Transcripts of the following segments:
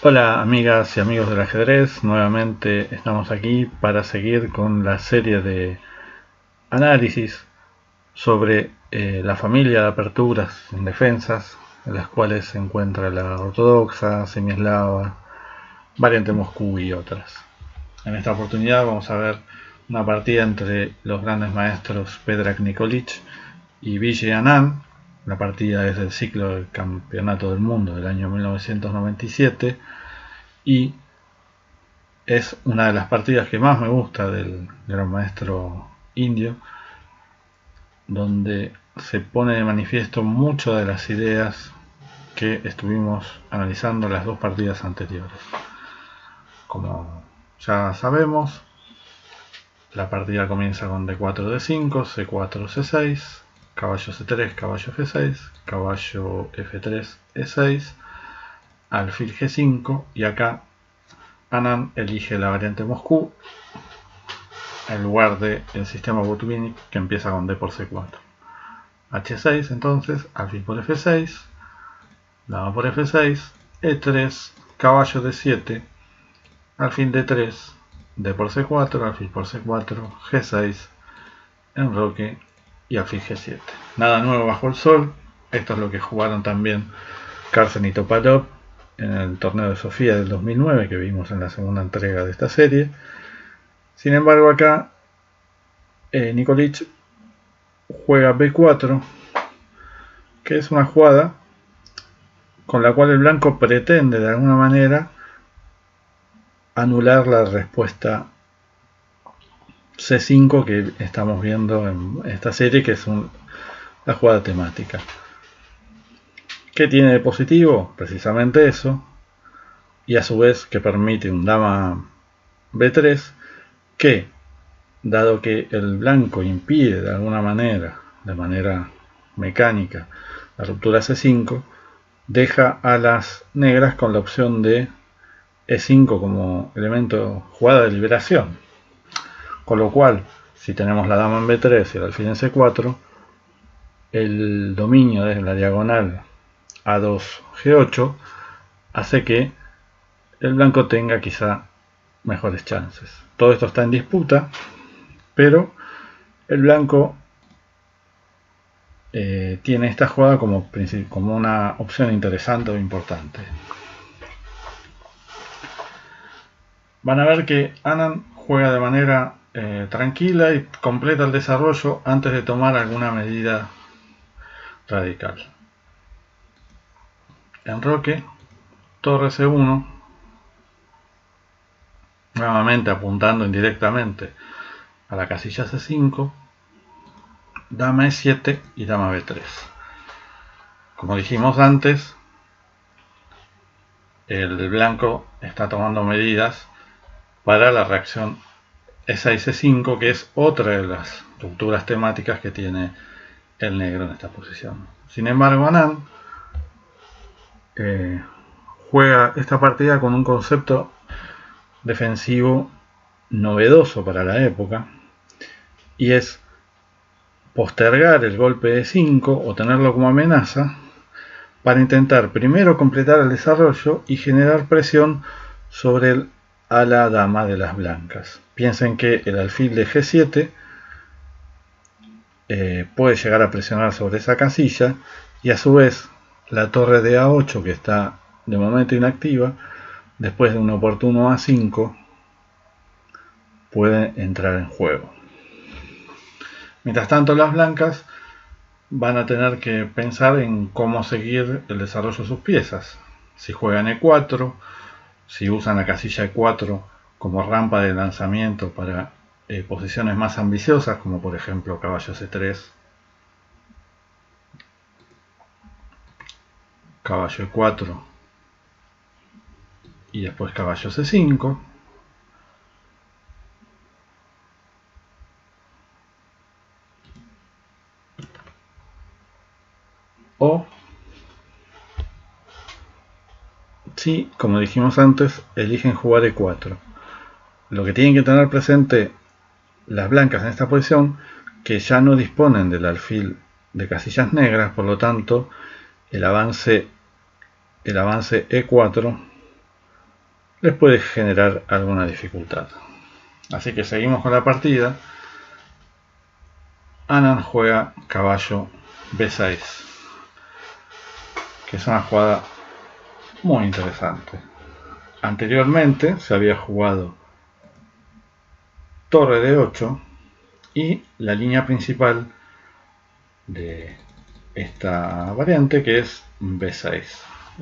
Hola amigas y amigos del ajedrez, nuevamente estamos aquí para seguir con la serie de análisis sobre la familia de aperturas en defensas, en las cuales se encuentra la ortodoxa, semieslava, variante Moscú y otras. En esta oportunidad vamos a ver una partida entre los grandes maestros Predrag Nikolic y Vijay Anand. La partida es del ciclo del Campeonato del Mundo del año 1997 y es una de las partidas que más me gusta del gran maestro indio, donde se pone de manifiesto muchas de las ideas que estuvimos analizando en las dos partidas anteriores. Como ya sabemos, la partida comienza con D4, D5, C4, C6, caballo C3, caballo F6, caballo F3, E6, alfil G5, y acá Anand elige la variante Moscú en lugar del sistema Botvinnik, que empieza con D por C4. H6, entonces, alfil por F6, dama por F6, E3, caballo D7, alfil D3, D por C4, alfil por C4, G6, enroque y alfil G7. Nada nuevo bajo el sol. Esto es lo que jugaron también Carlsen y Topalov en el torneo de Sofía del 2009 que vimos en la segunda entrega de esta serie. Sin embargo, acá Nikolic juega B4, que es una jugada con la cual el blanco pretende de alguna manera anular la respuesta C5 que estamos viendo en esta serie, que es la jugada temática. ¿Qué tiene de positivo? Precisamente eso, y a su vez que permite un dama B3 que, dado que el blanco impide de alguna manera, de manera mecánica, la ruptura C5, deja a las negras con la opción de E5 como elemento jugada de liberación. Con lo cual, si tenemos la dama en B3 y el alfil en C4, el dominio de la diagonal A2 G8 hace que el blanco tenga quizá mejores chances. Todo esto está en disputa, pero el blanco tiene esta jugada como una opción interesante o importante. Van a ver que Anand juega de manera tranquila y completa el desarrollo antes de tomar alguna medida radical. Enroque, torre C1, nuevamente apuntando indirectamente a la casilla C5, dama E7 y dama B3. Como dijimos antes, el blanco está tomando medidas para la reacción E6-E5, que es otra de las rupturas temáticas que tiene el negro en esta posición. Sin embargo, Anand juega esta partida con un concepto defensivo novedoso para la época, y es postergar el golpe de 5 o tenerlo como amenaza para intentar primero completar el desarrollo y generar presión sobre el ala dama de las blancas. Piensen que el alfil de G7 puede llegar a presionar sobre esa casilla, y a su vez la torre de A8, que está de momento inactiva, después de un oportuno A5 puede entrar en juego. Mientras tanto, las blancas van a tener que pensar en cómo seguir el desarrollo de sus piezas. Si juegan E4, si usan la casilla E4 como rampa de lanzamiento para posiciones más ambiciosas, como por ejemplo caballo C3, caballo E4 y después caballo C5. O si, como dijimos antes, eligen jugar E4. Lo que tienen que tener presente las blancas en esta posición, que ya no disponen del alfil de casillas negras, por lo tanto el avance E4 les puede generar alguna dificultad. Así que seguimos con la partida. Anand juega caballo B6, que es una jugada muy interesante. Anteriormente se había jugado torre D8 y la línea principal de esta variante, que es B6.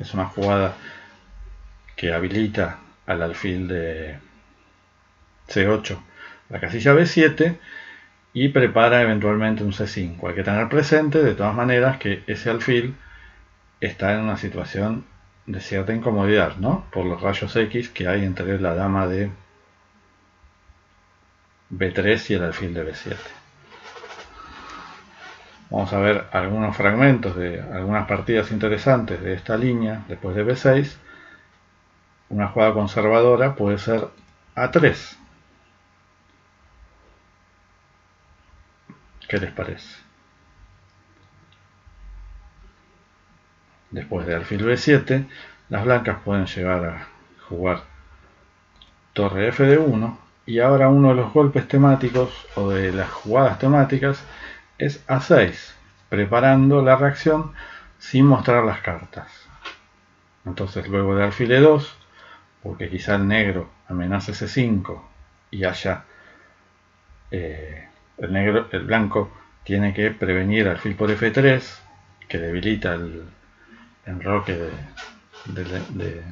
Es una jugada que habilita al alfil de C8 la casilla B7 y prepara eventualmente un C5. Hay que tener presente de todas maneras que ese alfil está en una situación de cierta incomodidad, ¿no? Por los rayos X que hay entre la dama de B3 y el alfil de B7. Vamos a ver algunos fragmentos de algunas partidas interesantes de esta línea después de B6. Una jugada conservadora puede ser A3. ¿Qué les parece? Después de alfil B7, las blancas pueden llegar a jugar torre F de 1. Y ahora uno de los golpes temáticos o de las jugadas temáticas es A6, preparando la reacción sin mostrar las cartas. Entonces luego de alfil E2, porque quizá el negro amenace C5 y haya el blanco tiene que prevenir alfil por F3, que debilita el enroque de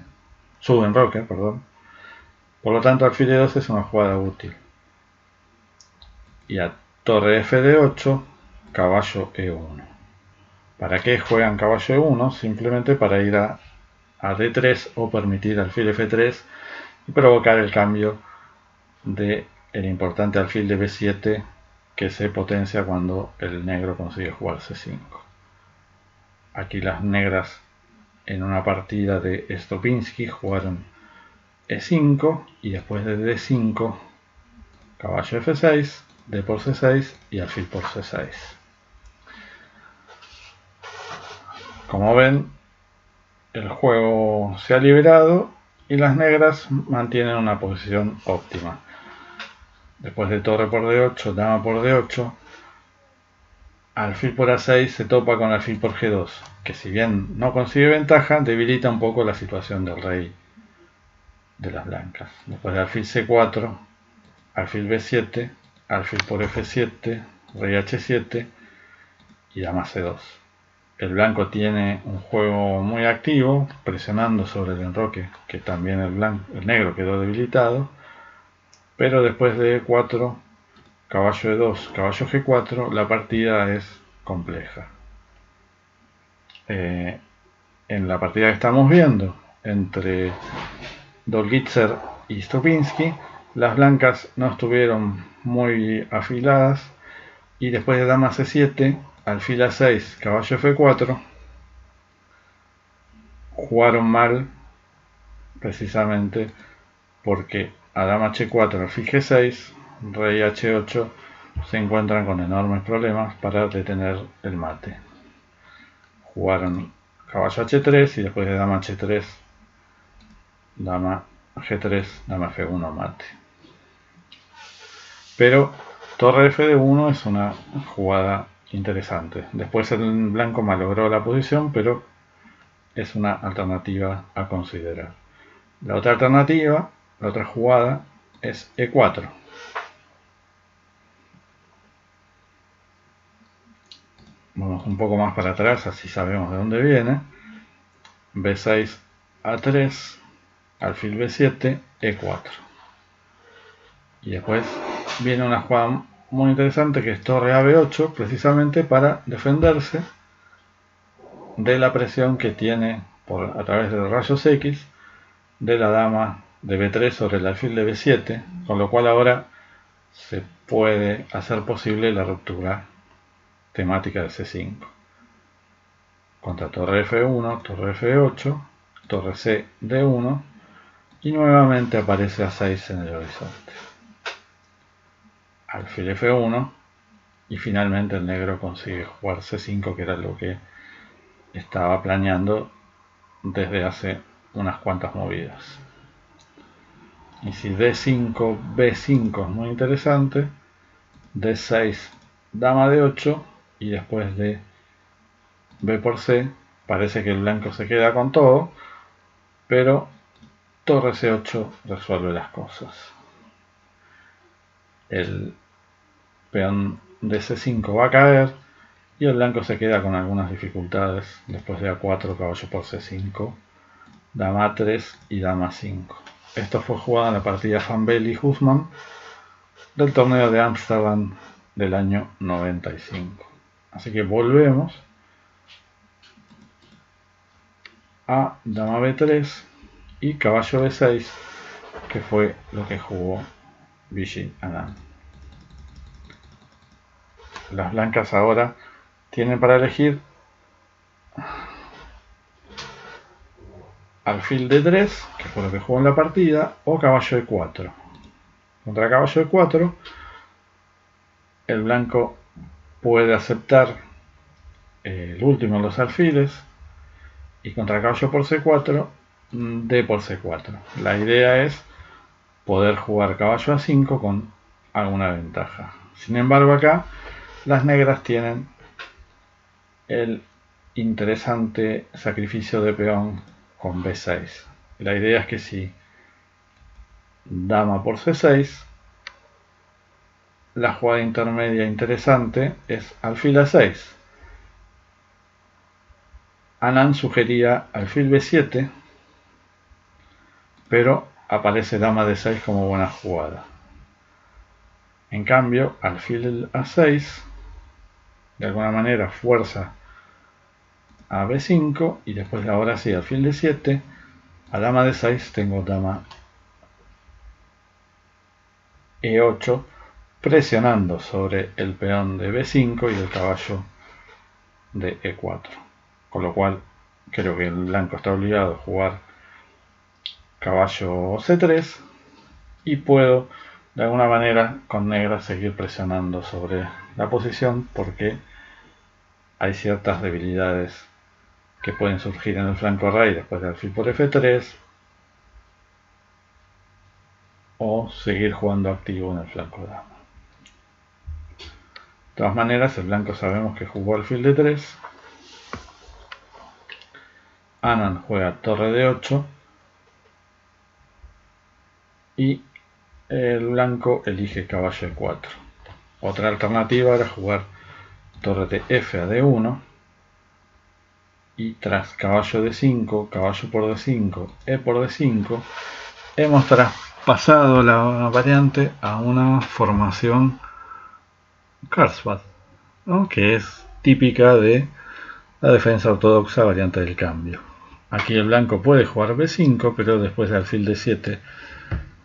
subenroque, perdón. Por lo tanto, alfil E2 es una jugada útil. Y a torre F de 8, caballo E1. ¿Para qué juegan caballo E1? Simplemente para ir a D3 o permitir alfil F3 y provocar el cambio del importante alfil de B7 que se potencia cuando el negro consigue jugar C5. Aquí las negras en una partida de Stopinski jugaron E5 y después de D5 caballo F6, D por C6 y alfil por C6. Como ven, el juego se ha liberado y las negras mantienen una posición óptima. Después de torre por D8, dama por D8, alfil por A6 se topa con alfil por G2, que si bien no consigue ventaja, debilita un poco la situación del rey de las blancas. Después de alfil C4, alfil B7, alfil por F7, rey H7 y dama C2. El blanco tiene un juego muy activo, presionando sobre el enroque, que también el negro quedó debilitado, pero después de E4, caballo E2, caballo G4, la partida es compleja. En la partida que estamos viendo entre Dolgitzer y Stopinski, las blancas no estuvieron muy afiladas y después de dama C7, alfil A6, caballo F4, jugaron mal precisamente porque a dama H4, alfil G6, rey H8 se encuentran con enormes problemas para detener el mate. Jugaron caballo H3 y después de dama H3, dama G3, dama F1 mate. Pero torre F de 1 es una jugada interesante. Después el blanco malogró la posición, pero es una alternativa a considerar. La otra alternativa, la otra jugada, es E4. Vamos un poco más para atrás, así sabemos de dónde viene. B6, A3, alfil B7, E4. Y después viene una jugada muy interesante que es torre a B8, precisamente para defenderse de la presión que tiene a través de los rayos X de la dama de B3 sobre el alfil de B7, con lo cual ahora se puede hacer posible la ruptura temática de C5. Contra torre F1, torre F8, torre C D1 y nuevamente aparece A6 en el horizonte. Alfil F1 y finalmente el negro consigue jugar C5, que era lo que estaba planeando desde hace unas cuantas movidas. Y si D5, B5 es muy interesante, D6, dama de 8 y después de B por C, parece que el blanco se queda con todo, pero torre C8 resuelve las cosas. El peón de C5 va a caer y el blanco se queda con algunas dificultades después de A4, caballo por C5, dama A3 y dama 5. Esto fue jugado en la partida Van Baerle-Huisman del torneo de Ámsterdam del año 95. Así que volvemos a dama B3 y caballo B6, que fue lo que jugó Vishy Anand. Las blancas ahora tienen para elegir alfil D3, que fue lo que jugó en la partida, o caballo E4. Contra caballo E4, el blanco puede aceptar el último de los alfiles, y contra caballo por C4, D por C4. La idea es poder jugar caballo A5 con alguna ventaja. Sin embargo, acá las negras tienen el interesante sacrificio de peón con B6. La idea es que si dama por C6, la jugada intermedia interesante es alfil A6. Anand sugería alfil B7, pero aparece dama D6 como buena jugada. En cambio, alfil A6 de alguna manera fuerza a B5 y después ahora sí alfil D7. A dama D6 tengo dama E8 presionando sobre el peón de B5 y el caballo de E4. Con lo cual creo que el blanco está obligado a jugar caballo C3 y puedo de alguna manera con negra seguir presionando sobre la posición porque hay ciertas debilidades que pueden surgir en el flanco rey después de alfil por F3 o seguir jugando activo en el flanco dama. De todas maneras, el blanco sabemos que jugó alfil D3. Anand juega torre D8 y el blanco elige caballo E4. Otra alternativa era jugar torre de F a D1 y tras caballo D5, caballo por D5, E por D5, hemos traspasado la variante a una formación Carlsbad, ¿no? Que es típica de la defensa ortodoxa variante del cambio. Aquí el blanco puede jugar B5, pero después de alfil D7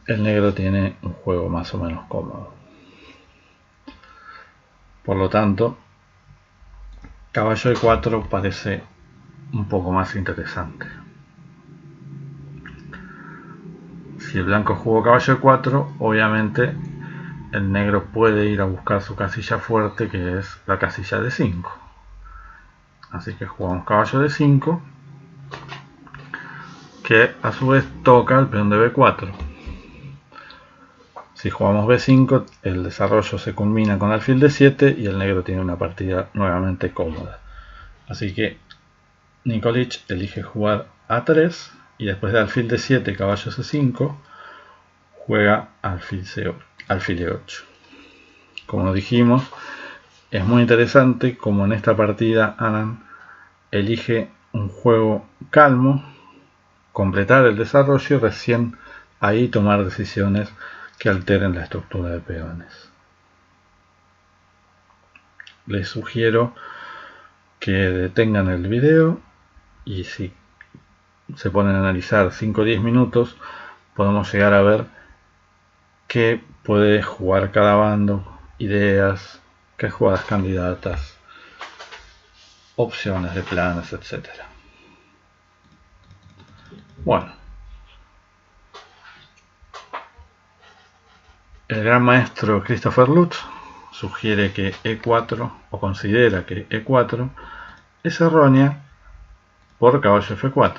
el negro tiene un juego más o menos cómodo. Por lo tanto, caballo E4 parece un poco más interesante. Si el blanco jugó caballo E4, obviamente el negro puede ir a buscar su casilla fuerte, que es la casilla de 5. Así que jugamos caballo de 5, que a su vez toca el peón de B4. Si jugamos B5, el desarrollo se culmina con alfil D7 y el negro tiene una partida nuevamente cómoda. Así que Nikolic elige jugar A3 y después de alfil D7, caballo C5, juega alfil E8. Como dijimos, es muy interesante como en esta partida Anand elige un juego calmo, completar el desarrollo y recién ahí tomar decisiones que alteren la estructura de peones. Les sugiero que detengan el video y si se ponen a analizar 5 o 10 minutos podemos llegar a ver qué puede jugar cada bando, ideas, qué jugadas candidatas, opciones de planes, etc. Bueno, el gran maestro Christopher Lutz sugiere que E4, o considera que E4 es errónea por caballo F4.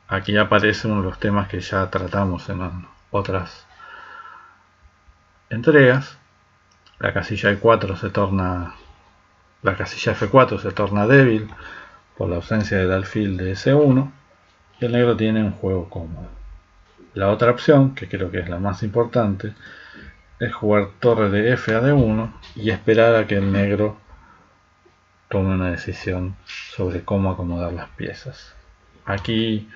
Aquí aparece uno de los temas que ya tratamos en otras entregas. La casilla E4 se torna, la casilla F4 se torna débil por la ausencia del alfil de S1 y el negro tiene un juego cómodo. La otra opción, que creo que es la más importante, es jugar torre de F a D1 y esperar a que el negro tome una decisión sobre cómo acomodar las piezas. Aquí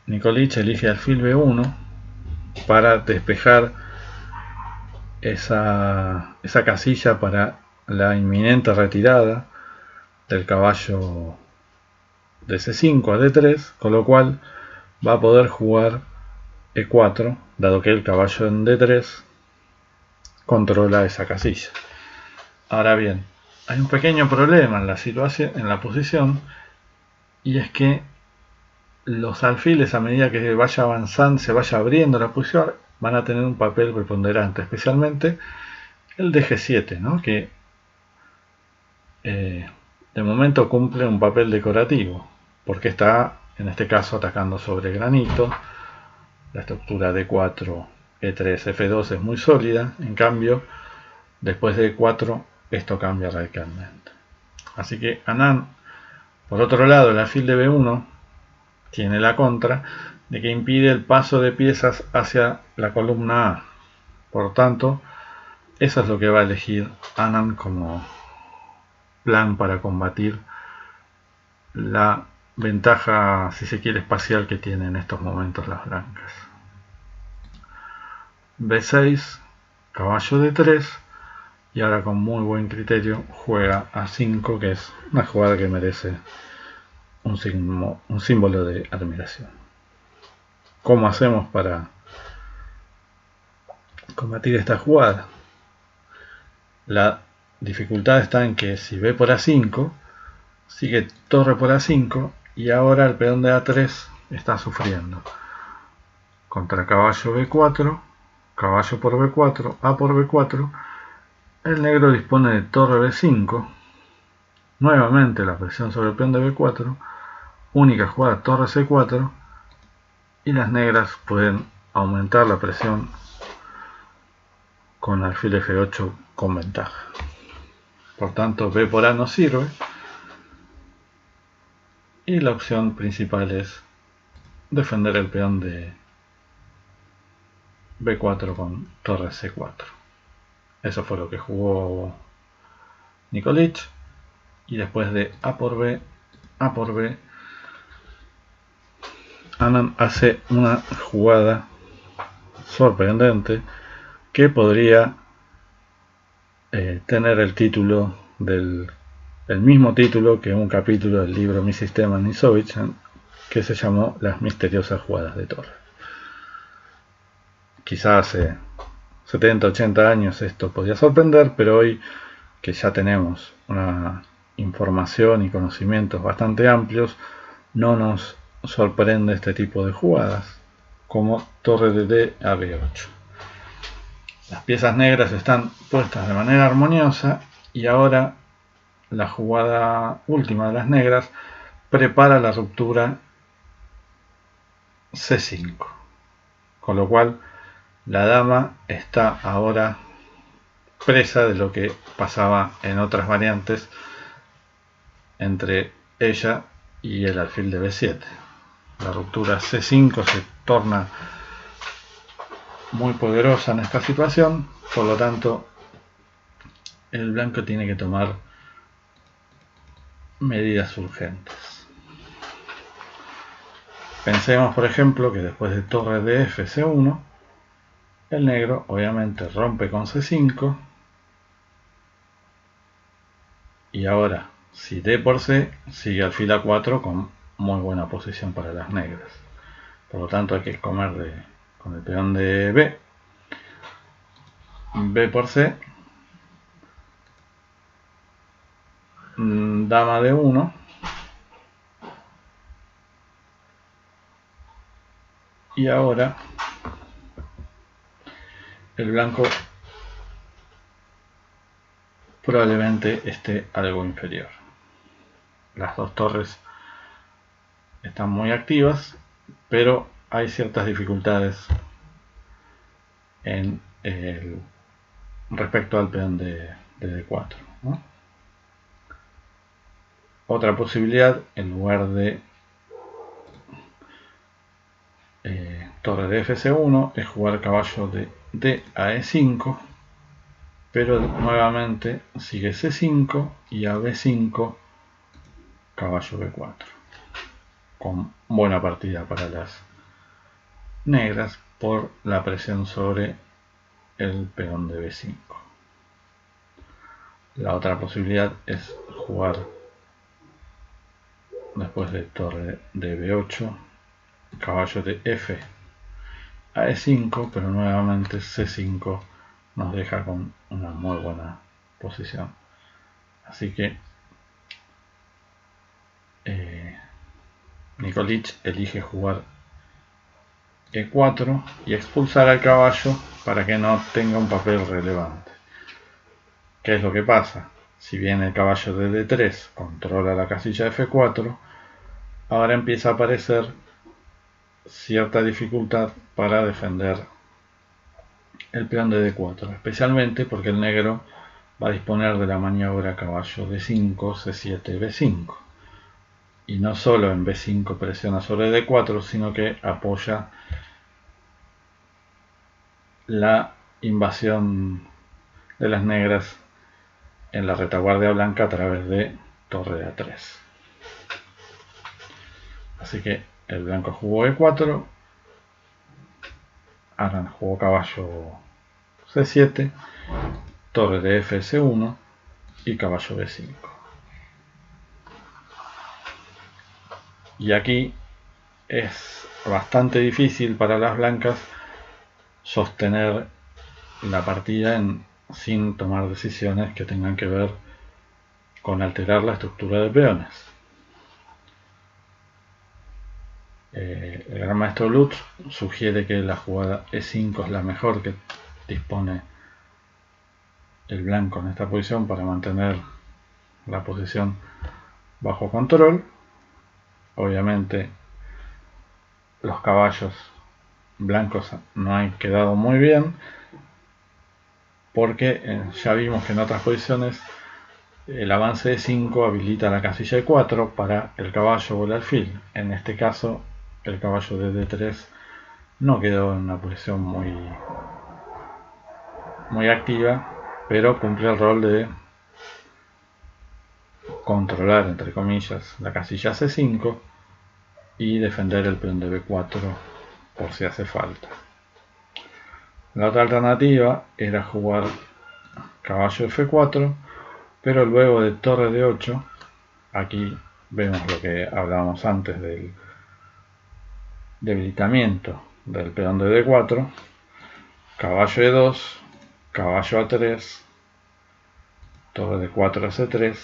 Nikolic elige alfil B1 para despejar esa casilla para la inminente retirada del caballo de C5 a D3, con lo cual va a poder jugar E4, dado que el caballo en D3 controla esa casilla. Ahora bien, hay un pequeño problema en la situación, en la posición, y es que los alfiles, a medida que vaya avanzando, se vaya abriendo la posición, van a tener un papel preponderante, especialmente el de G7, ¿no? Que de momento cumple un papel decorativo, porque está en este caso atacando sobre granito. La estructura D4, E3, F2 es muy sólida, en cambio después de E4 esto cambia radicalmente. Así que Anand, por otro lado, el alfil de B1 tiene la contra de que impide el paso de piezas hacia la columna A. Por tanto, eso es lo que va a elegir Anand como plan para combatir la ventaja, si se quiere, espacial que tienen en estos momentos las blancas. B6, caballo D3, y ahora con muy buen criterio juega A5, que es una jugada que merece un símbolo de admiración. ¿Cómo hacemos para combatir esta jugada? La dificultad está en que si B por A5, sigue torre por A5 y ahora el peón de A3 está sufriendo. Contra caballo B4, caballo por B4, A por B4, el negro dispone de torre B5, nuevamente la presión sobre el peón de B4, única jugada torre C4 y las negras pueden aumentar la presión con alfil F8 con ventaja. Por tanto, B por A no sirve y la opción principal es defender el peón de B4 con torre C4. Eso fue lo que jugó Nikolic, y después de A por B, Anand hace una jugada sorprendente que podría tener el título el mismo título que un capítulo del libro Mi Sistema Nisovich, que se llamó Las misteriosas jugadas de torre. Quizás hace 70, 80 años esto podía sorprender, pero hoy que ya tenemos una información y conocimientos bastante amplios, no nos sorprende este tipo de jugadas, como torre de D a B8. Las piezas negras están puestas de manera armoniosa y ahora la jugada última de las negras prepara la ruptura C5, con lo cual la dama está ahora presa de lo que pasaba en otras variantes entre ella y el alfil de B7. La ruptura C5 se torna muy poderosa en esta situación, por lo tanto el blanco tiene que tomar medidas urgentes. Pensemos, por ejemplo, que después de torre de F C1, el negro obviamente rompe con C5 y ahora si D por C sigue alfil A4 con muy buena posición para las negras. Por lo tanto hay que comer con el peón de B, B por C, dama de 1, y ahora el blanco probablemente esté algo inferior. Las dos torres están muy activas, pero hay ciertas dificultades respecto al peón de D4, ¿no? Otra posibilidad, en lugar de torre de Fc1, es jugar caballo de D a E5, pero nuevamente sigue C5 y a B5 caballo B4, con buena partida para las negras por la presión sobre el peón de B5. La otra posibilidad es jugar después de torre de B8 caballo de F a E5, pero nuevamente C5 nos deja con una muy buena posición. Así que Nikolic elige jugar E4 y expulsar al caballo para que no tenga un papel relevante. ¿Qué es lo que pasa? Si bien el caballo de D3 controla la casilla F4, ahora empieza a aparecer cierta dificultad para defender el peón de D4, especialmente porque el negro va a disponer de la maniobra caballo D5, C7, B5. Y no solo en B5 presiona sobre D4, sino que apoya la invasión de las negras en la retaguardia blanca a través de torre de A3. Así que el blanco jugó E4, Aran jugó caballo C7, torre de Fc1 y caballo B5. Y aquí es bastante difícil para las blancas sostener la partida sin tomar decisiones que tengan que ver con alterar la estructura de peones. El gran maestro Lutz sugiere que la jugada E5 es la mejor que dispone el blanco en esta posición para mantener la posición bajo control. Obviamente los caballos blancos no han quedado muy bien porque ya vimos que en otras posiciones el avance de 5 habilita la casilla de 4 para el caballo o el alfil. En este caso el caballo de D3 no quedó en una posición muy activa, pero cumple el rol de controlar, entre comillas, la casilla C5 y defender el peón de B4 por si hace falta. La otra alternativa era jugar caballo F4, pero luego de torre de 8, aquí vemos lo que hablábamos antes del debilitamiento del peón de D4, caballo E2, caballo A3, torre de 4 a C3,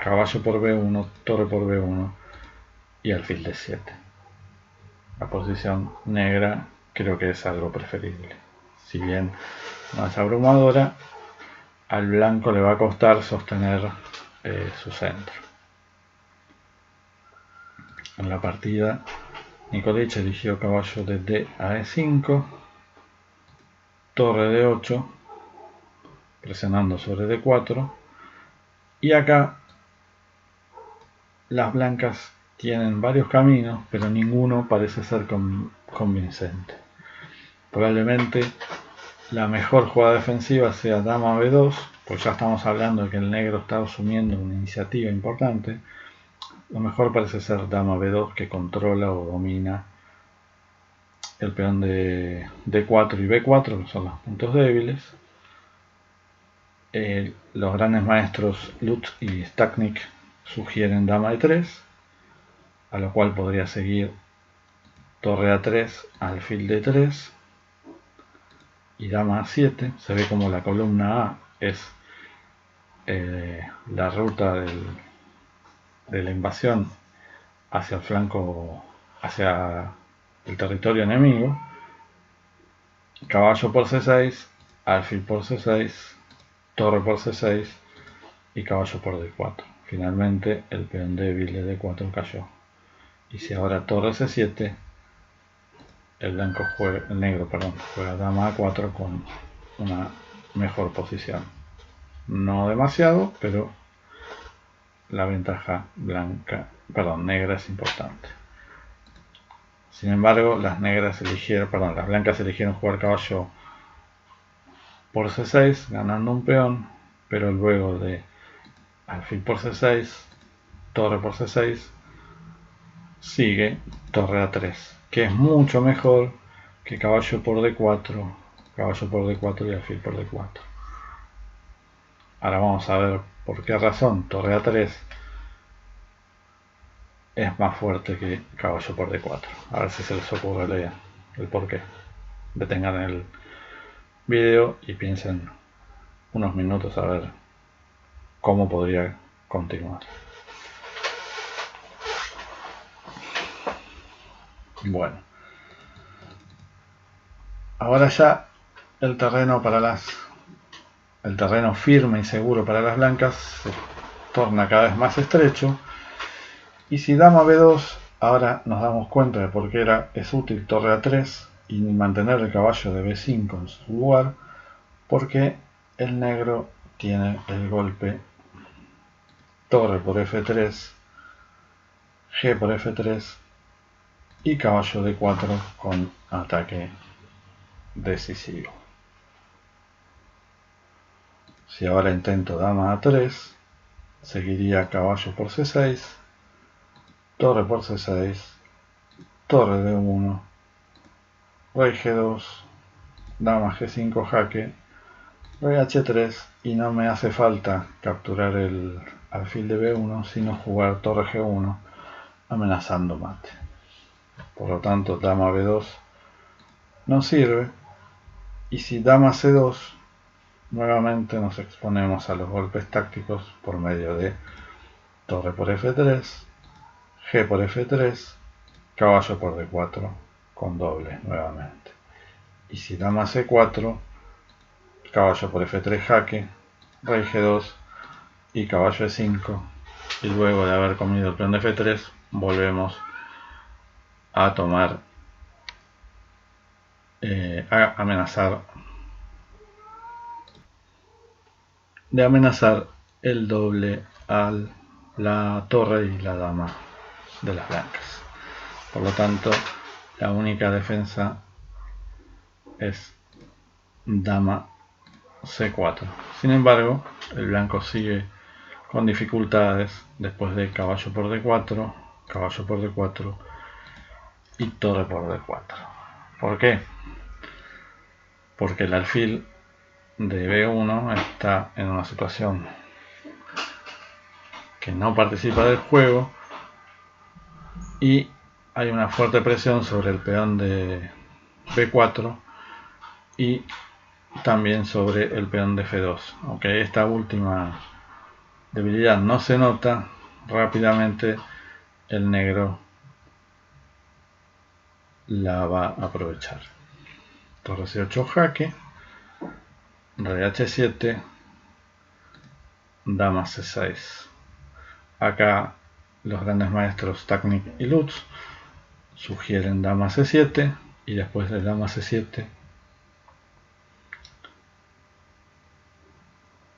caballo por B1, torre por B1 y alfil D7. La posición negra creo que es algo preferible. Si bien no es abrumadora, al blanco le va a costar sostener su centro. En la partida, Nikolic eligió caballo de D a E5, torre de 8, presionando sobre D4, y acá las blancas tienen varios caminos, pero ninguno parece ser convincente. Probablemente la mejor jugada defensiva sea dama B2, pues ya estamos hablando de que el negro está asumiendo una iniciativa importante. Lo mejor parece ser dama B2, que controla o domina el peón de D4 y B4, que son los puntos débiles. Los grandes maestros Lutz y Stachnik sugieren dama E3, a lo cual podría seguir torre A3, alfil D3 y dama A7. Se ve como la columna A es la ruta de la invasión hacia el flanco, hacia el territorio enemigo. Caballo por C6, alfil por C6, torre por C6 y caballo por D4. Finalmente el peón débil de D4 cayó. Y si ahora torre C7, el negro juega dama a4 con una mejor posición. No demasiado, pero la ventaja negra es importante. Sin embargo, las blancas eligieron jugar caballo por c6, ganando un peón, pero luego de alfil por c6, torre por c6, sigue torre a3, que es mucho mejor que caballo por d4, y alfil por d4. Ahora vamos a ver por qué razón torre a3 es más fuerte que caballo por d4. A ver si se les ocurre leer el por qué. Detengan el video y piensen unos minutos a ver cómo podría continuar. Bueno, ahora ya el terreno firme y seguro para las blancas se torna cada vez más estrecho, y si dama b2, ahora nos damos cuenta de por qué es útil torre a3 y mantener el caballo de b5 en su lugar, porque el negro tiene el golpe torre por f3, g por f3 y caballo d4 con ataque decisivo. Si ahora intento dama a3, seguiría caballo por c6, torre por c6, torre d1, rey g2, dama g5 jaque, rey h3, y no me hace falta capturar el alfil de b1, sino jugar torre g1 amenazando mate. Por lo tanto, dama b2 no sirve, y si dama c2, nuevamente nos exponemos a los golpes tácticos por medio de torre por f3, g por f3, caballo por d4 con dobles nuevamente. Y si dama c4, caballo por f3 jaque, rey g2 y caballo e5, y luego de haber comido el peón de f3 volvemos a tomar, a amenazar el doble a la torre y la dama de las blancas. Por lo tanto, la única defensa es dama c4. Sin embargo, el blanco sigue con dificultades después de caballo por d4, caballo por d4 y torre por d4. ¿Por qué? Porque el alfil de b1 está en una situación que no participa del juego y hay una fuerte presión sobre el peón de b4 y también sobre el peón de f2. Aunque esta última debilidad no se nota, rápidamente el negro la va a aprovechar. Torre c8 jaque, rey h7, dama c6. Acá los grandes maestros Taknik y Lutz sugieren dama c7 y después de dama c7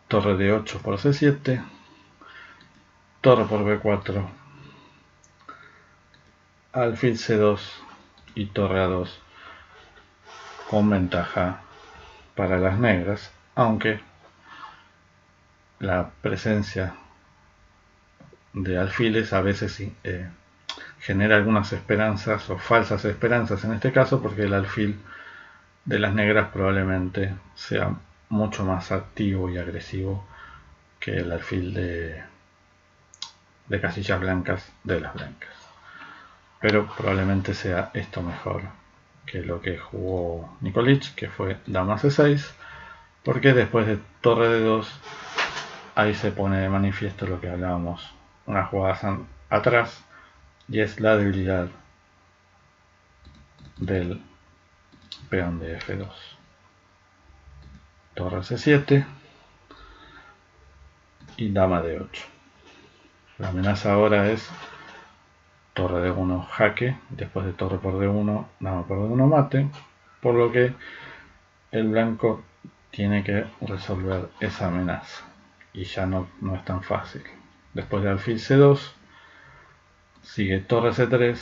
torre d8 por c7, torre por b4, alfil c2 y torre a2 con ventaja para las negras, aunque la presencia de alfiles a veces genera algunas esperanzas o falsas esperanzas en este caso, porque el alfil de las negras probablemente sea mucho más activo y agresivo que el alfil de casillas blancas de las blancas, pero probablemente sea esto mejor que lo que jugó Nikolic, que fue dama c6, porque después de torre d2 ahí se pone de manifiesto lo que hablábamos unas jugadas atrás, y es la debilidad del peón de f2. Torre c7 y dama d8. La amenaza ahora es torre de 1 jaque, después de torre por D1, dama por D1 mate, por lo que el blanco tiene que resolver esa amenaza y ya no es tan fácil. Después de alfil C2 sigue torre C3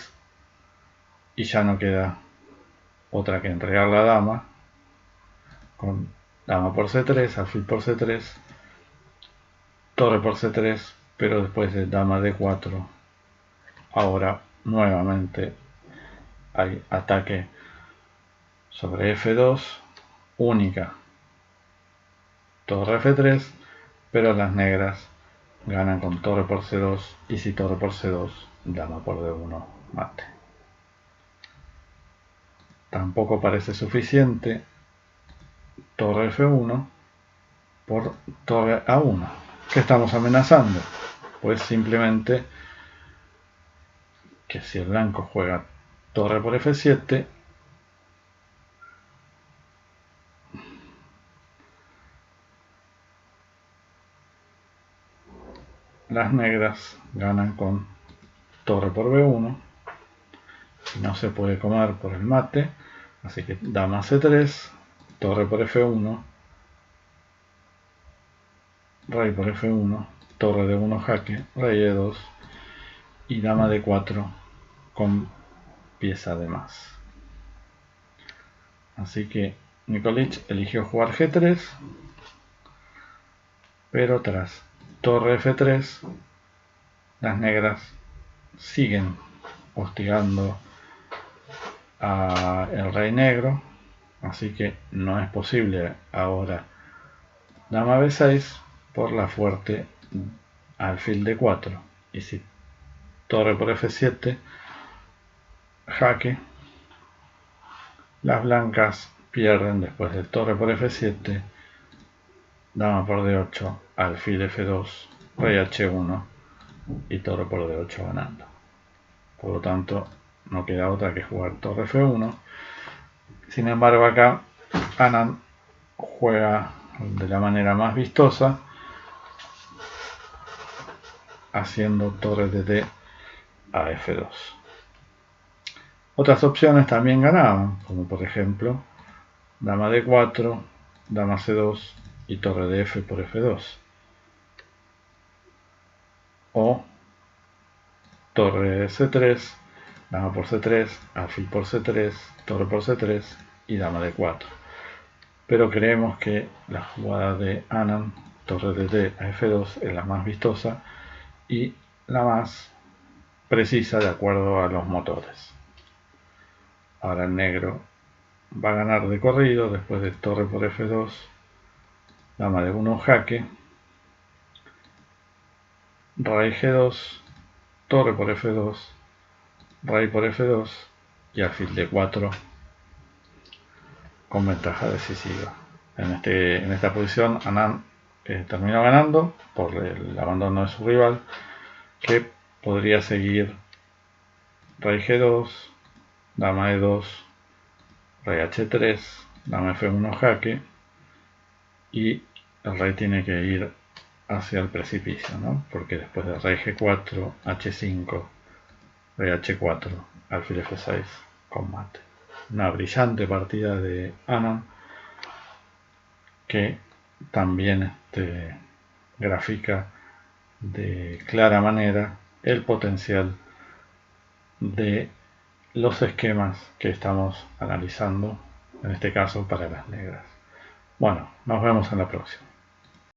y ya no queda otra que entregar la dama con dama por C3, alfil por C3, torre por C3, pero después de dama D4 ahora nuevamente hay ataque sobre F2, única torre F3, pero las negras ganan con torre por C2 y si torre por C2, dama por D1 mate. Tampoco parece suficiente torre F1 por torre A1. ¿Qué estamos amenazando? Pues simplemente que si el blanco juega torre por F7, las negras ganan con torre por B1 y no se puede comer por el mate, así que dama C3, torre por F1, rey por F1, torre de 1 jaque, rey E2 y dama D4 con pieza de más. Así que Nikolic eligió jugar G3, pero tras torre F3 las negras siguen hostigando al rey negro, así que no es posible ahora dama B6 por la fuerte alfil D4 y si torre por F7 jaque, las blancas pierden después de torre por F7, dama por D8, alfil F2, rey H1 y torre por D8 ganando. Por lo tanto, no queda otra que jugar torre F1. Sin embargo, acá Anand juega de la manera más vistosa, haciendo torre de D a F2. Otras opciones también ganaban, como por ejemplo dama D4, dama C2 y torre de F por F2. O torre C3, dama por C3, alfil por C3, torre por C3 y dama D4. Pero creemos que la jugada de Anand, torre de D a F2, es la más vistosa y la más precisa de acuerdo a los motores. Ahora el negro va a ganar de corrido después de torre por F2, dama de 1 jaque, rey G2, torre por F2, rey por F2 y alfil D4 con ventaja decisiva. En esta posición Anand terminó ganando por el abandono de su rival, que podría seguir rey G2, dama E2, rey H3, dama F1 jaque y el rey tiene que ir hacia el precipicio, ¿no? Porque después de rey G4, H5, rey H4, alfil F6 con mate. Una brillante partida de Anand que también grafica de clara manera el potencial de los esquemas que estamos analizando, en este caso para las negras. Bueno, nos vemos en la próxima.